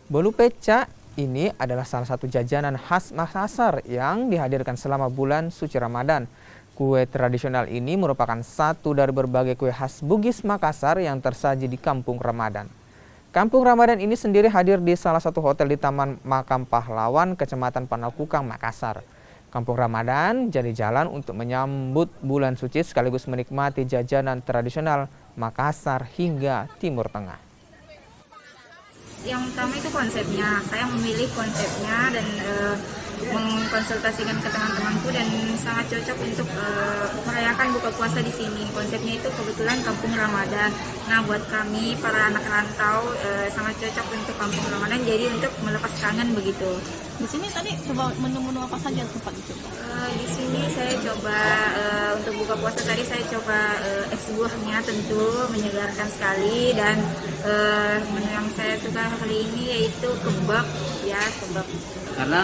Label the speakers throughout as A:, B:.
A: Bolu peca ini adalah salah satu jajanan khas Makassar yang dihadirkan selama bulan suci Ramadan. Kue tradisional ini merupakan satu dari berbagai kue khas Bugis Makassar yang tersaji di Kampung Ramadan. Kampung Ramadan ini sendiri hadir di salah satu hotel di Taman Makam Pahlawan, Kecamatan Panakukang, Makassar. Kampung Ramadan jadi jalan untuk menyambut bulan suci sekaligus menikmati jajanan tradisional Makassar hingga Timur Tengah.
B: Yang utama itu konsepnya, saya memilih konsepnya dan mengkonsultasikan ke teman-temanku dan sangat cocok untuk merayakan buka puasa di sini. Konsepnya itu kebetulan Kampung Ramadan. Nah, buat kami para anak rantau sangat cocok untuk Kampung Ramadan, jadi untuk melepas kangen begitu.
C: Di sini tadi coba menu-menu apa saja sempat dicoba?
B: Di sini saya coba untuk buka puasa tadi saya coba es buahnya tentu menyegarkan sekali, dan menu yang saya suka kali ini yaitu kebab ya, kebab.
D: Karena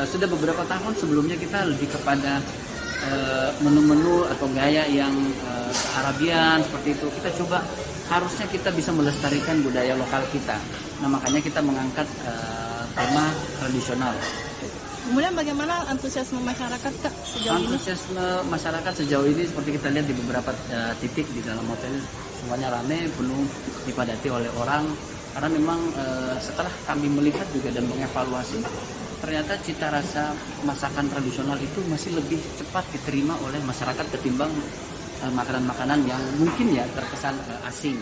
D: sudah beberapa tahun sebelumnya kita lebih kepada menu-menu atau gaya yang Arabian seperti itu. Kita coba harusnya kita bisa melestarikan budaya lokal kita. Nah, makanya kita mengangkat tema tradisional.
C: Kemudian bagaimana antusiasme masyarakat Kak sejauh ini?
D: Antusiasme masyarakat sejauh ini seperti kita lihat di beberapa titik di dalam hotel, semuanya ramai, penuh, dipadati oleh orang. Karena memang setelah kami melihat juga dan mengevaluasi, ternyata cita rasa masakan tradisional itu masih lebih cepat diterima oleh masyarakat ketimbang makanan-makanan yang mungkin ya terkesan asing.